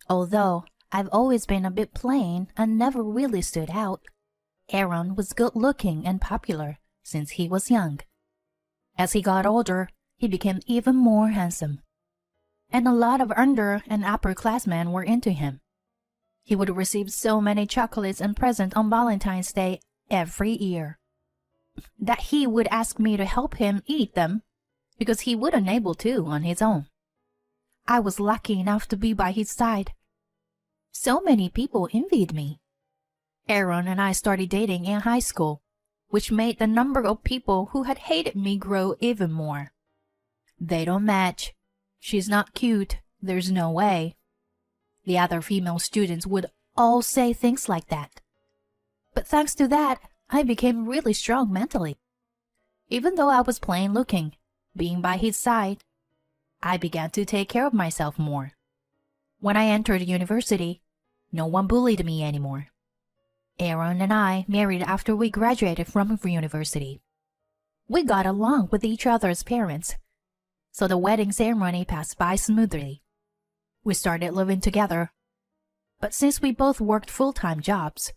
Although I've always been a bit plain and never really stood out, Aaron was good-looking and popular since he was young. As he got older, he became even more handsome, and a lot of under and upperclassmen were into him. He would receive so many chocolates and presents on Valentine's Day every year that he would ask me to help him eat them because he wouldn't able to on his own. I was lucky enough to be by his side. So many people envied me. Aaron and I started dating in high school, which made the number of people who had hated me grow even more. They don't match. She's not cute. There's no way. The other female students would all say things like that. But thanks to that, I became really strong mentally. Even though I was plain looking, being by his side, I began to take care of myself more. When I entered university, no one bullied me anymore. Aaron and I married after we graduated from university. We got along with each other's parents, so the wedding ceremony passed by smoothly. We started living together, but since we both worked full-time jobs,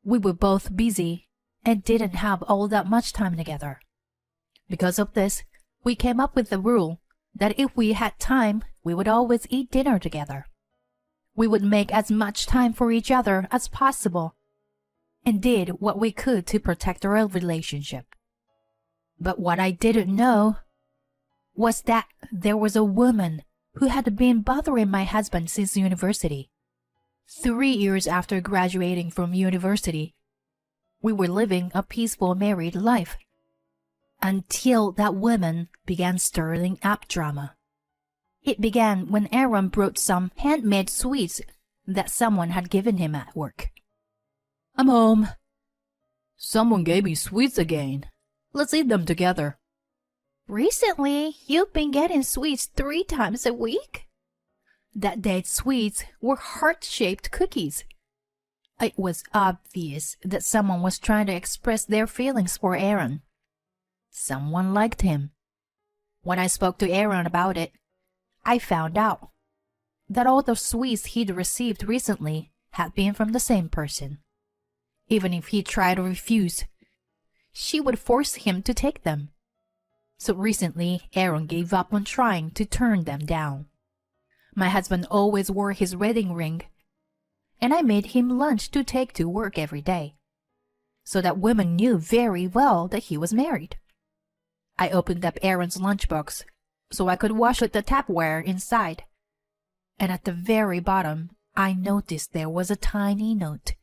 we were both busy and didn't have all that much time together. Because of this, we came up with the rule that if we had time, we would always eat dinner together. We would make as much time for each other as possible and did what we could to protect our relationship. But what I didn't know was that there was a woman who had been bothering my husband since university. 3 years after graduating from university, we were living a peaceful married life until that woman began stirring up drama. It began when Aaron brought some handmade sweets that someone had given him at work. "I'm home. Someone gave me sweets again. Let's eat them together." "Recently, you've been getting sweets 3 times a week?" That day's sweets were heart-shaped cookies. It was obvious that someone was trying to express their feelings for Aaron. Someone liked him. When I spoke to Aaron about it, I found out that all the sweets he'd received recently had been from the same person. Even if he tried to refuse, she would force him to take them. So recently, Aaron gave up on trying to turn them down. My husband always wore his wedding ring, and I made him lunch to take to work every day, so that women knew very well that he was married. I opened up Aaron's lunchbox so I could wash out the tapware inside, and at the very bottom, I noticed there was a tiny note.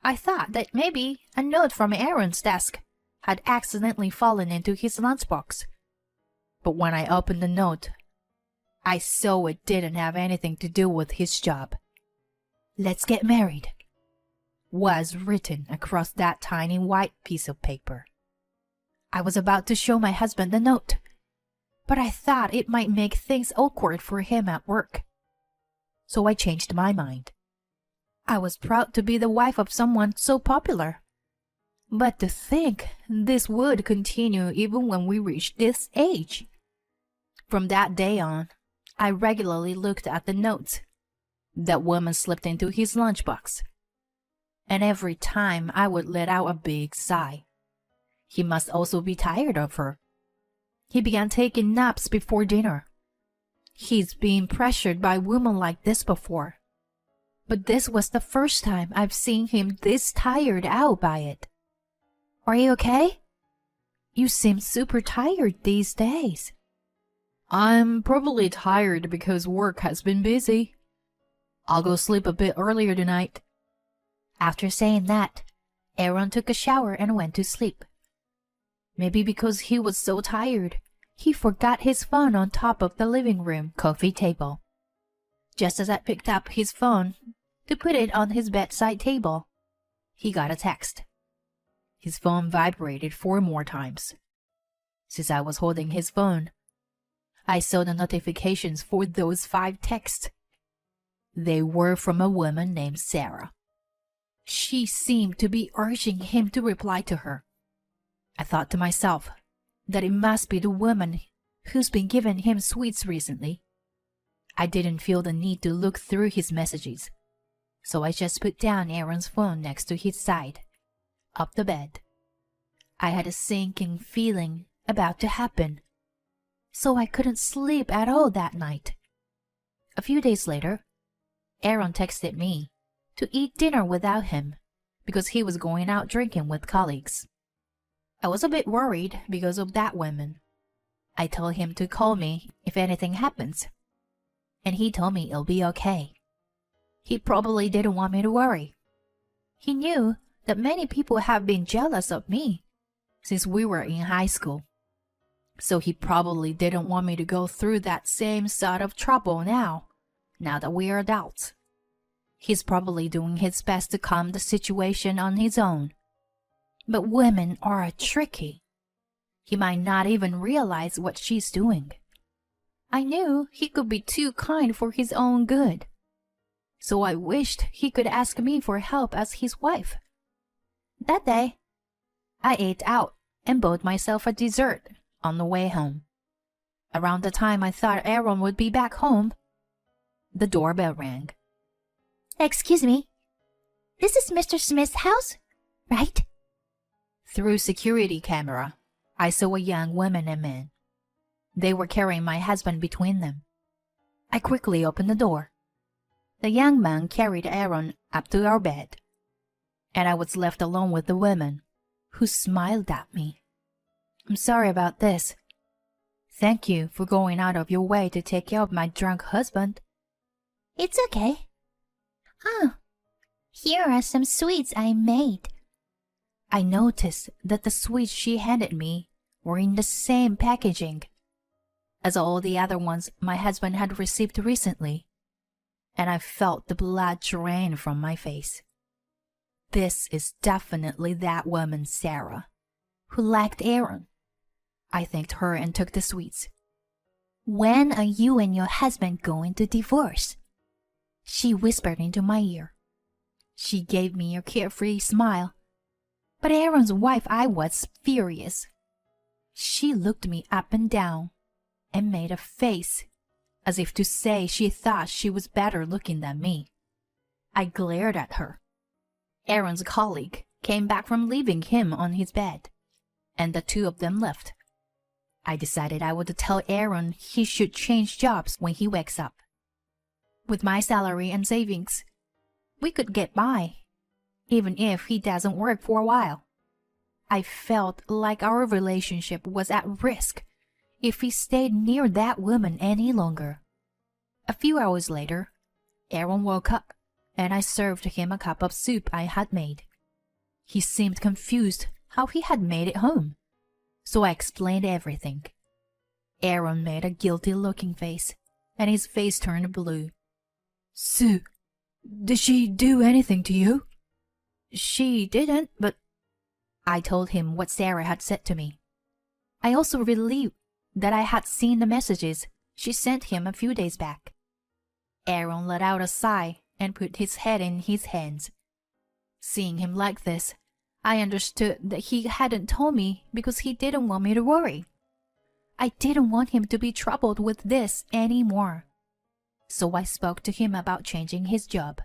I thought that maybe a note from Aaron's desk had accidentally fallen into his lunchbox. But when I opened the note, I saw it didn't have anything to do with his job. "Let's get married," was written across that tiny white piece of paper. I was about to show my husband the note, but I thought it might make things awkward for him at work. So I changed my mind. I was proud to be the wife of someone so popular. But to think this would continue even when we reached this age. From that day on, I regularly looked at the notes that woman slipped into his lunchbox, and every time I would let out a big sigh. He must also be tired of her. He began taking naps before dinner. He's been pressured by women like this before, but this was the first time I've seen him this tired out by it. "Are you okay? You seem super tired these days." "I'm probably tired because work has been busy. I'll go sleep a bit earlier tonight." After saying that, Aaron took a shower and went to sleep. Maybe because he was so tired, he forgot his phone on top of the living room coffee table. Just as I picked up his phone to put it on his bedside table, he got a text. His phone vibrated 4 more times. Since I was holding his phone, I saw the notifications for those 5 texts. They were from a woman named Sarah. She seemed to be urging him to reply to her. I thought to myself that it must be the woman who's been giving him sweets recently. I didn't feel the need to look through his messages, so I just put down Aaron's phone next to his side, up the bed. I had a sinking feeling about to happen, so I couldn't sleep at all that night. A few days later, Aaron texted me to eat dinner without him because he was going out drinking with colleagues. I was a bit worried because of that woman. I told him to call me if anything happens, and he told me it'll be okay. He probably didn't want me to worry. He knew that many people have been jealous of me since we were in high school, so he probably didn't want me to go through that same sort of trouble now that we're adults. He's probably doing his best to calm the situation on his own. But women are tricky. He might not even realize what she's doing. I knew he could be too kind for his own good, so I wished he could ask me for help as his wife. That day, I ate out and bought myself a dessert on the way home. Around the time I thought Aaron would be back home, the doorbell rang. Excuse me, this is Mr. Smith's house, right? Through security camera, I saw a young woman and man. They were carrying my husband between them. I quickly opened the door. The young man carried Aaron up to our bed, and I was left alone with the woman, who smiled at me. I'm sorry about this. Thank you for going out of your way to take care of my drunk husband. It's okay. Ah, here are some sweets I made. I noticed that the sweets she handed me were in the same packaging as all the other ones my husband had received recently, and I felt the blood drain from my face. This is definitely that woman, Sarah, who liked Aaron. I thanked her and took the sweets. When are you and your husband going to divorce? She whispered into my ear. She gave me a carefree smile, but Aaron's wife, I was furious. She looked me up and down and made a face as if to say she thought she was better looking than me. I glared at her. Aaron's colleague came back from leaving him on his bed, and the two of them left. I decided I would tell Aaron he should change jobs when he wakes up. With my salary and savings, we could get by, even if he doesn't work for a while. I felt like our relationship was at risk if he stayed near that woman any longer. A few hours later, Aaron woke up, and I served him a cup of soup I had made. He seemed confused how he had made it home, so I explained everything. Aaron made a guilty-looking face, and his face turned blue. Sue, did she do anything to you? She didn't, but I told him what Sarah had said to me. I also relieved that I had seen the messages she sent him a few days back. Aaron let out a sigh and put his head in his hands. Seeing him like this, I understood that he hadn't told me because he didn't want me to worry. I didn't want him to be troubled with this anymore. So I spoke to him about changing his job.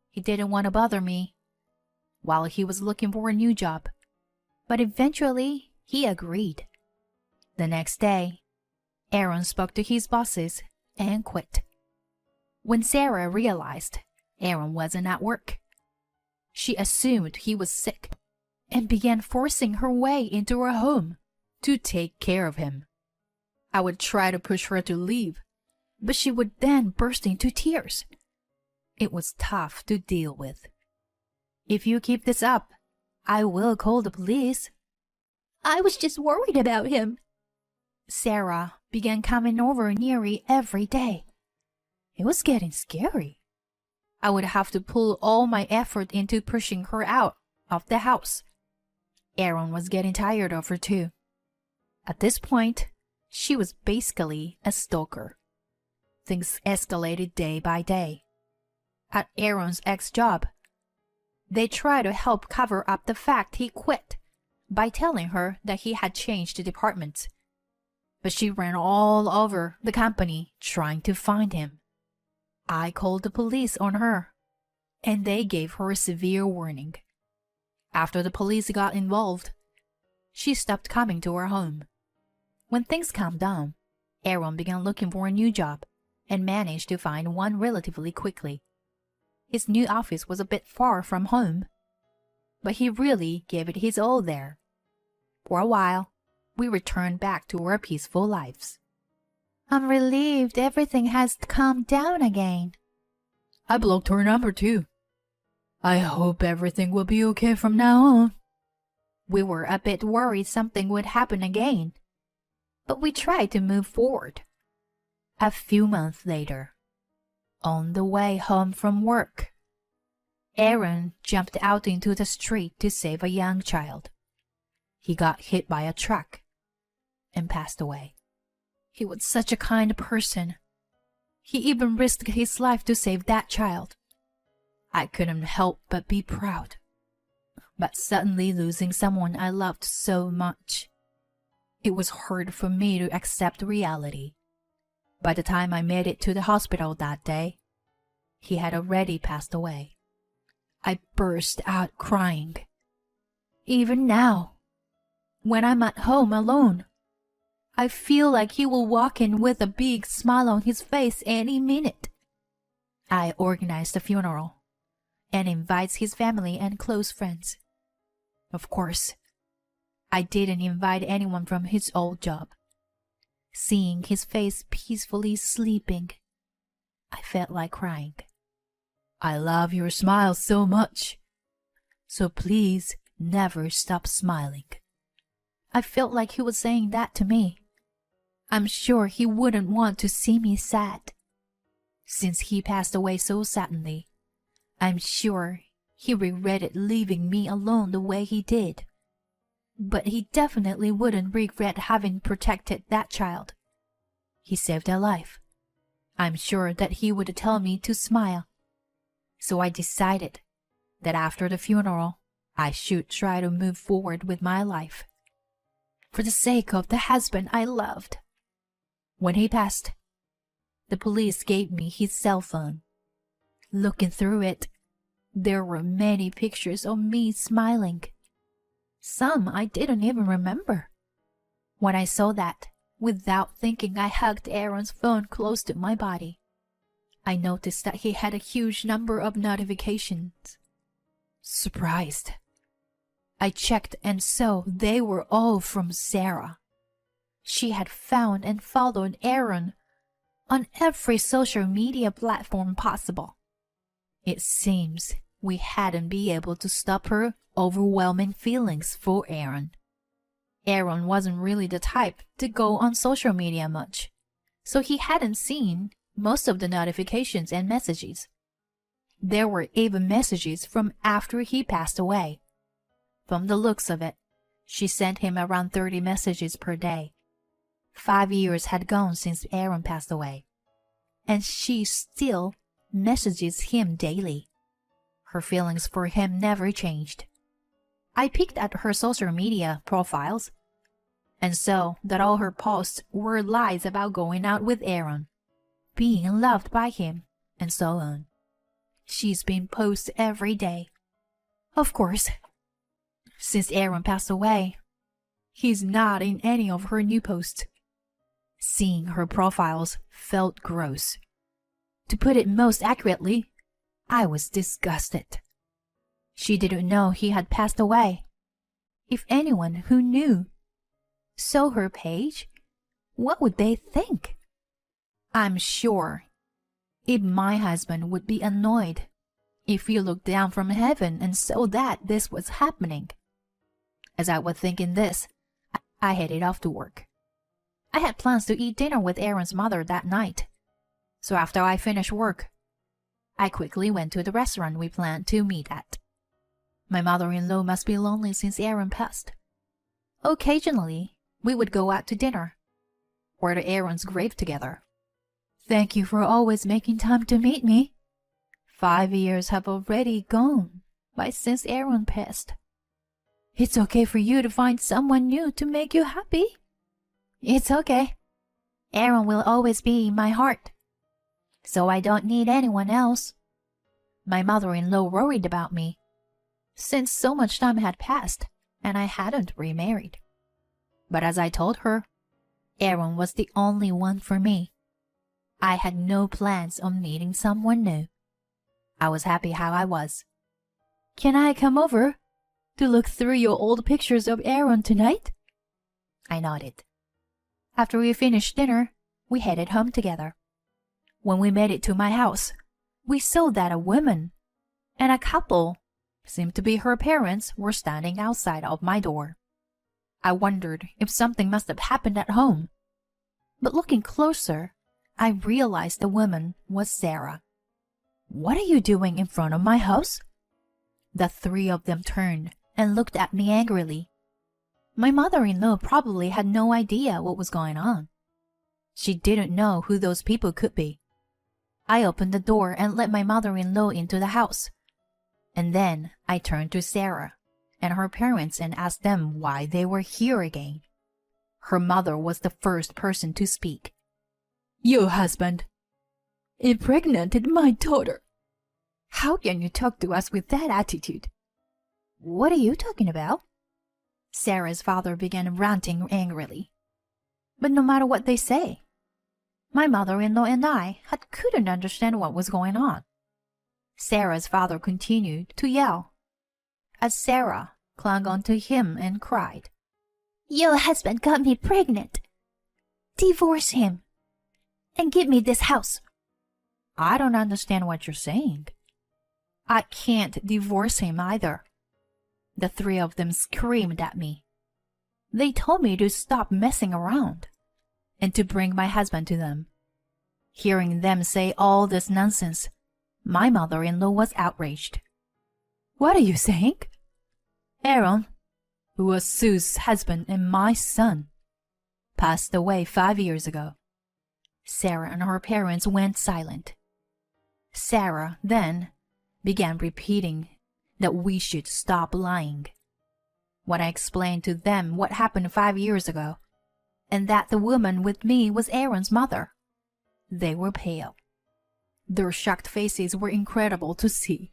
He didn't want to bother me while he was looking for a new job, but eventually he agreed. The next day, Aaron spoke to his bosses and quit. When Sarah realized Aaron wasn't at work, she assumed he was sick and began forcing her way into our home to take care of him. I would try to push her to leave, but she would then burst into tears. It was tough to deal with. If you keep this up, I will call the police. I was just worried about him. Sarah began coming over nearly every day. It was getting scary. I would have to pull all my effort into pushing her out of the house. Aaron was getting tired of her too. At this point, she was basically a stalker. Things escalated day by day. At Aaron's ex-job, they tried to help cover up the fact he quit by telling her that he had changed departments. but she ran all over the company trying to find him. I called the police on her, and they gave her a severe warning. After the police got involved, she stopped coming to our home. When things calmed down, Aaron began looking for a new job and managed to find one relatively quickly. His new office was a bit far from home, but he really gave it his all there. For a while, we returned back to our peaceful lives. I'm relieved everything has calmed down again. I blocked her number too. I hope everything will be okay from now on. We were a bit worried something would happen again, but we tried to move forward. A few months later, on the way home from work, Aaron jumped out into the street to save a young child. He got hit by a truck and passed away. He was such a kind person. He even risked his life to save that child. I couldn't help but be proud. But suddenly losing someone I loved so much, it was hard for me to accept reality. By the time I made it to the hospital that day, he had already passed away. I burst out crying. Even now, when I'm at home alone, I feel like he will walk in with a big smile on his face any minute. I organized the funeral and invites his family and close friends. Of course, I didn't invite anyone from his old job. Seeing his face peacefully sleeping, I felt like crying. I love your smile so much, so please never stop smiling. I felt like he was saying that to me. I'm sure he wouldn't want to see me sad. Since he passed away so suddenly, I'm sure he regretted leaving me alone the way he did. But he definitely wouldn't regret having protected that child. He saved a life. I'm sure that he would tell me to smile. So I decided that after the funeral, I should try to move forward with my life, for the sake of the husband I loved. When he passed, the police gave me his cell phone. Looking through it, there were many pictures of me smiling. Some I didn't even remember. When I saw that, without thinking, I hugged Aaron's phone close to my body. I noticed that he had a huge number of notifications. Surprised, I checked and saw they were all from Sarah. She had found and followed Aaron on every social media platform possible. It seems we hadn't been able to stop her overwhelming feelings for Aaron. Aaron wasn't really the type to go on social media much, so he hadn't seen most of the notifications and messages. There were even messages from after he passed away. From the looks of it, she sent him around 30 messages per day. 5 years had gone since Aaron passed away, and she still messages him daily. Her feelings for him never changed. I peeked at her social media profiles and saw that all her posts were lies about going out with Aaron, being loved by him, and so on. She's been posting every day. Of course, since Aaron passed away, he's not in any of her new posts. Seeing her profiles felt gross. To put it most accurately, I was disgusted. She didn't know he had passed away. If anyone who knew saw her page, what would they think? I'm sure even my husband would be annoyed if he looked down from heaven and saw that this was happening. As I was thinking this, I headed off to work. I had plans to eat dinner with Aaron's mother that night, so after I finished work, I quickly went to the restaurant we planned to meet at. My mother-in-law must be lonely since Aaron passed. Occasionally, we would go out to dinner, or to Aaron's grave together. Thank you for always making time to meet me. 5 years have already gone by since Aaron passed. It's okay for you to find someone new to make you happy. It's okay. Aaron will always be in my heart. So I don't need anyone else. My mother-in-law worried about me, since so much time had passed and I hadn't remarried. But as I told her, Aaron was the only one for me. I had no plans on meeting someone new. I was happy how I was. Can I come over to look through your old pictures of Aaron tonight? I nodded. After we finished dinner, we headed home together. When we made it to my house, we saw that a woman and a couple, seemed to be her parents, were standing outside of my door. I wondered if something must have happened at home. But looking closer, I realized the woman was Sarah. What are you doing in front of my house? The three of them turned and looked at me angrily. My mother-in-law probably had no idea what was going on. She didn't know who those people could be. I opened the door and let my mother-in-law into the house. And then I turned to Sarah and her parents and asked them why they were here again. Her mother was the first person to speak. Your husband impregnated my daughter. How can you talk to us with that attitude? What are you talking about? Sarah's father began ranting angrily. But no matter what they say, my mother-in-law and I couldn't understand what was going on. Sarah's father continued to yell, as Sarah clung onto him and cried, Your husband got me pregnant. Divorce him and give me this house. I don't understand what you're saying. I can't divorce him either. The three of them screamed at me. They told me to stop messing around and to bring my husband to them. Hearing them say all this nonsense, my mother-in-law was outraged. What are you saying? Aaron, who was Sue's husband and my son, passed away 5 years ago. Sarah and her parents went silent. Sarah then began repeating that we should stop lying. When I explained to them what happened 5 years ago, and that the woman with me was Aaron's mother, they were pale. Their shocked faces were incredible to see.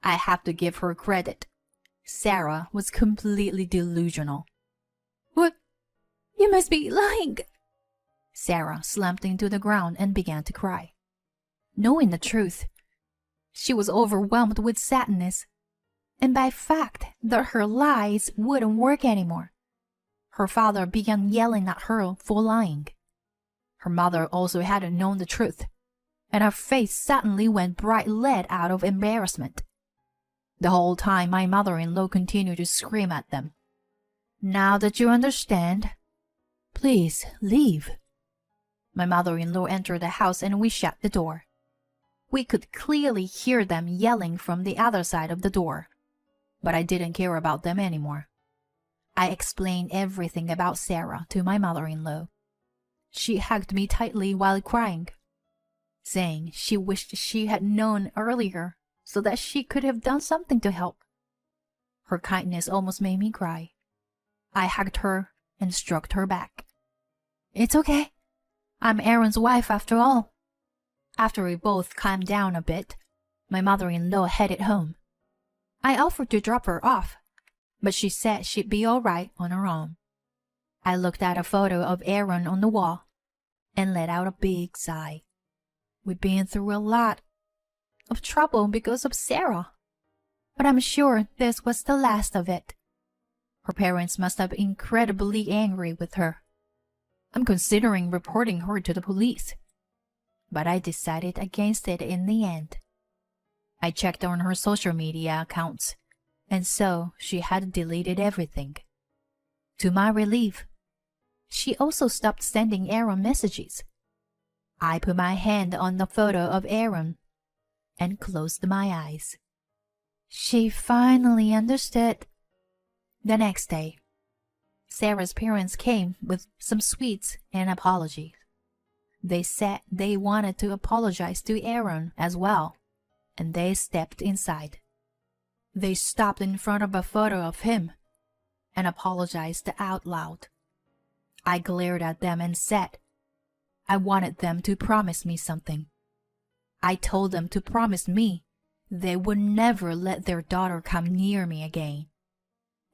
I have to give her credit. Sarah was completely delusional. What? You must be lying. Sarah slumped into the ground and began to cry. Knowing the truth, she was overwhelmed with sadness, and by the fact that her lies wouldn't work anymore. Her father began yelling at her for lying. Her mother also hadn't known the truth, and her face suddenly went bright red out of embarrassment. The whole time my mother-in-law continued to scream at them. Now that you understand, please leave. My mother-in-law entered the house and we shut the door. We could clearly hear them yelling from the other side of the door, but I didn't care about them anymore. I explained everything about Sarah to my mother-in-law. She hugged me tightly while crying, saying she wished she had known earlier so that she could have done something to help. Her kindness almost made me cry. I hugged her and stroked her back. It's okay. I'm Aaron's wife after all. After we both calmed down a bit, my mother-in-law headed home. I offered to drop her off, but she said she'd be all right on her own. I looked at a photo of Aaron on the wall and let out a big sigh. We've been through a lot of trouble because of Sarah, but I'm sure this was the last of it. Her parents must have been incredibly angry with her. I'm considering reporting her to the police, but I decided against it in the end. I checked on her social media accounts, and so she had deleted everything. To my relief, she also stopped sending Aaron messages. I put my hand on the photo of Aaron and closed my eyes. She finally understood. The next day, Sarah's parents came with some sweets and apologies. They said they wanted to apologize to Aaron as well, and they stepped inside. They stopped in front of a photo of him and apologized out loud. I glared at them and said, I wanted them to promise me something. I told them to promise me they would never let their daughter come near me again,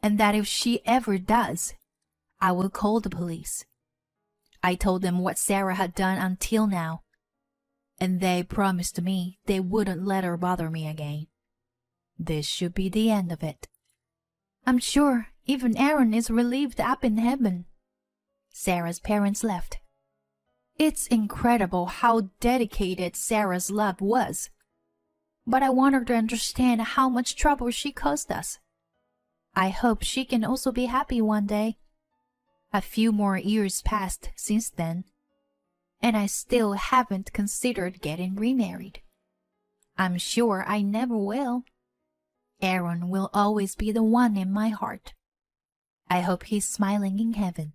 and that if she ever does, I will call the police. I told them what Sarah had done until now, and they promised me they wouldn't let her bother me again. This should be the end of it. I'm sure even Aaron is relieved up in heaven. Sarah's parents left. It's incredible how dedicated Sarah's love was, but I want her to understand how much trouble she caused us. I hope she can also be happy one day. A few more years passed since then, and I still haven't considered getting remarried. I'm sure I never will. Aaron will always be the one in my heart. I hope he's smiling in heaven.